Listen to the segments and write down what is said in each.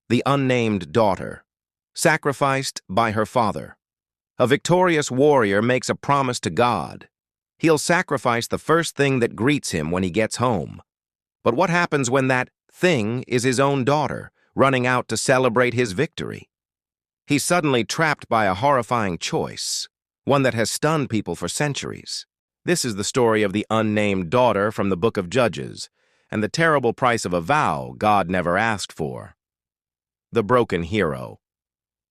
the unnamed daughter, sacrificed by her father. A victorious warrior makes a promise to God. He'll sacrifice the first thing that greets him when he gets home. But what happens when that thing is his own daughter, running out to celebrate his victory? He's suddenly trapped by a horrifying choice, one that has stunned people for centuries. This is the story of the unnamed daughter from the book of Judges, and the terrible price of a vow God never asked for. The broken hero.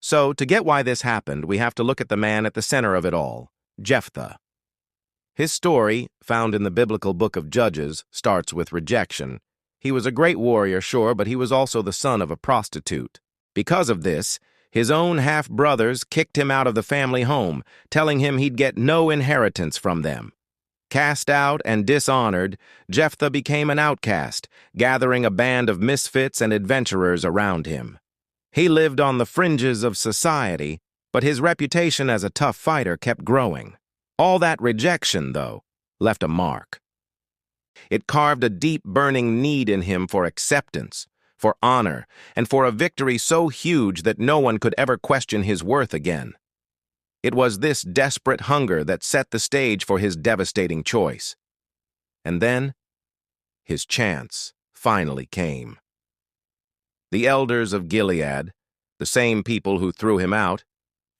So, to get why this happened, we have to look at the man at the center of it all, Jephthah. His story, found in the biblical book of Judges, starts with rejection. He was a great warrior, sure, but he was also the son of a prostitute. Because of this, his own half-brothers kicked him out of the family home, telling him he'd get no inheritance from them. Cast out and dishonored, Jephthah became an outcast, gathering a band of misfits and adventurers around him. He lived on the fringes of society, but his reputation as a tough fighter kept growing. All that rejection, though, left a mark. It carved a deep, burning need in him for acceptance, for honor, and for a victory so huge that no one could ever question his worth again. It was this desperate hunger that set the stage for his devastating choice. And then, his chance finally came. The elders of Gilead, the same people who threw him out,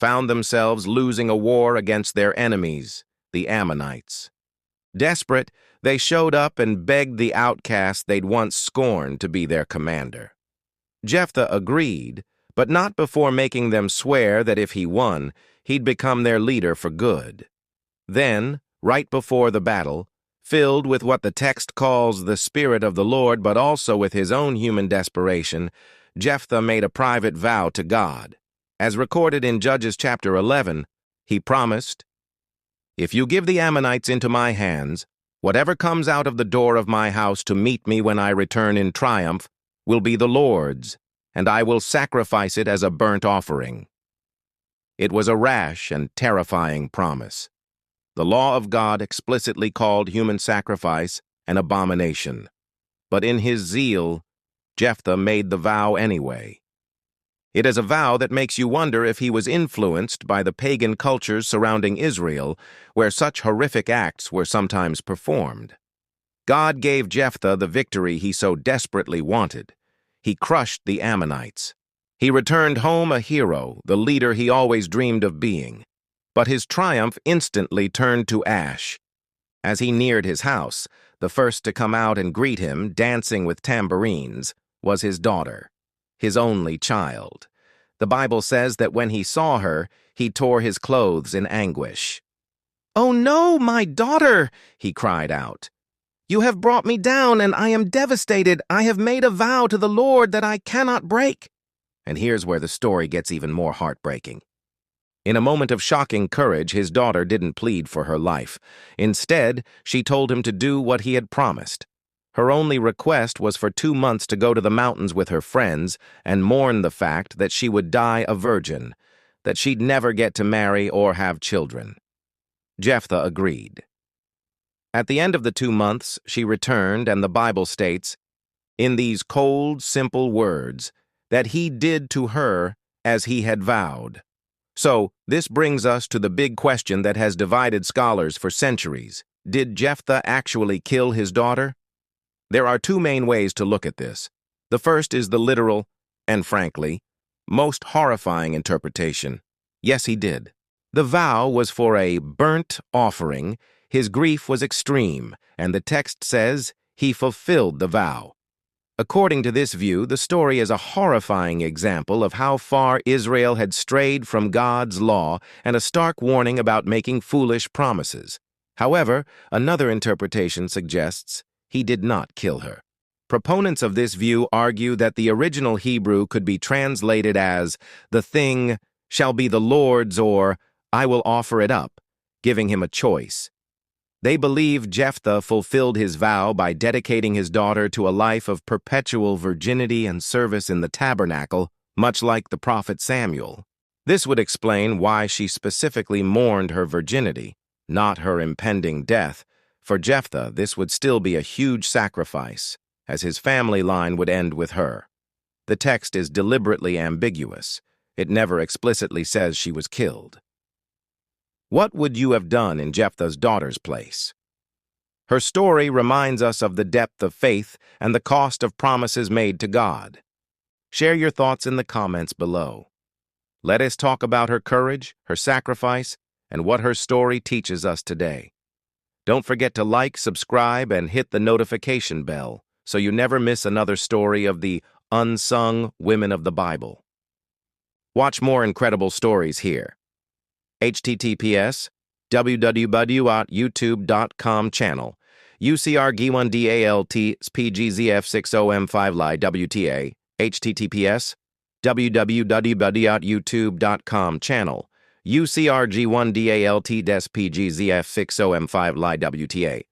found themselves losing a war against their enemies, the Ammonites. Desperate, they showed up and begged the outcast they'd once scorned to be their commander. Jephthah agreed, but not before making them swear that if he won, he'd become their leader for good. Then, right before the battle, filled with what the text calls the Spirit of the Lord, but also with his own human desperation, Jephthah made a private vow to God. As recorded in Judges chapter 11, he promised, "If you give the Ammonites into my hands, whatever comes out of the door of my house to meet me when I return in triumph will be the Lord's, and I will sacrifice it as a burnt offering." It was a rash and terrifying promise. The law of God explicitly called human sacrifice an abomination. But in his zeal, Jephthah made the vow anyway. It is a vow that makes you wonder if he was influenced by the pagan cultures surrounding Israel, where such horrific acts were sometimes performed. God gave Jephthah the victory he so desperately wanted. He crushed the Ammonites. He returned home a hero, the leader he always dreamed of being. But his triumph instantly turned to ash. As he neared his house, the first to come out and greet him, dancing with tambourines, was his daughter, his only child. The Bible says that when he saw her, he tore his clothes in anguish. "Oh no, my daughter!" he cried out. "You have brought me down, and I am devastated. I have made a vow to the Lord that I cannot break." And here's where the story gets even more heartbreaking. In a moment of shocking courage, his daughter didn't plead for her life. Instead, she told him to do what he had promised. Her only request was for 2 months to go to the mountains with her friends and mourn the fact that she would die a virgin, that she'd never get to marry or have children. Jephthah agreed. At the end of the 2 months, she returned, and the Bible states, in these cold, simple words, that he did to her as he had vowed. So, this brings us to the big question that has divided scholars for centuries. Did Jephthah actually kill his daughter? There are 2 main ways to look at this. The first is the literal, and frankly, most horrifying interpretation. Yes, he did. The vow was for a burnt offering, his grief was extreme, and the text says he fulfilled the vow. According to this view, the story is a horrifying example of how far Israel had strayed from God's law and a stark warning about making foolish promises. However, another interpretation suggests he did not kill her. Proponents of this view argue that the original Hebrew could be translated as, "The thing shall be the Lord's," or "I will offer it up," giving him a choice. They believe Jephthah fulfilled his vow by dedicating his daughter to a life of perpetual virginity and service in the tabernacle, much like the prophet Samuel. This would explain why she specifically mourned her virginity, not her impending death. For Jephthah, this would still be a huge sacrifice, as his family line would end with her. The text is deliberately ambiguous. It never explicitly says she was killed. What would you have done in Jephthah's daughter's place? Her story reminds us of the depth of faith and the cost of promises made to God. Share your thoughts in the comments below. Let us talk about her courage, her sacrifice, and what her story teaches us today. Don't forget to like, subscribe, and hit the notification bell so you never miss another story of the unsung women of the Bible. Watch more incredible stories here. https www.youtube.com channel UCR-G1DALT PGZF60M5LI WTA https www.youtube.com channel UCR-G1DALT PGZF60M5LI WTA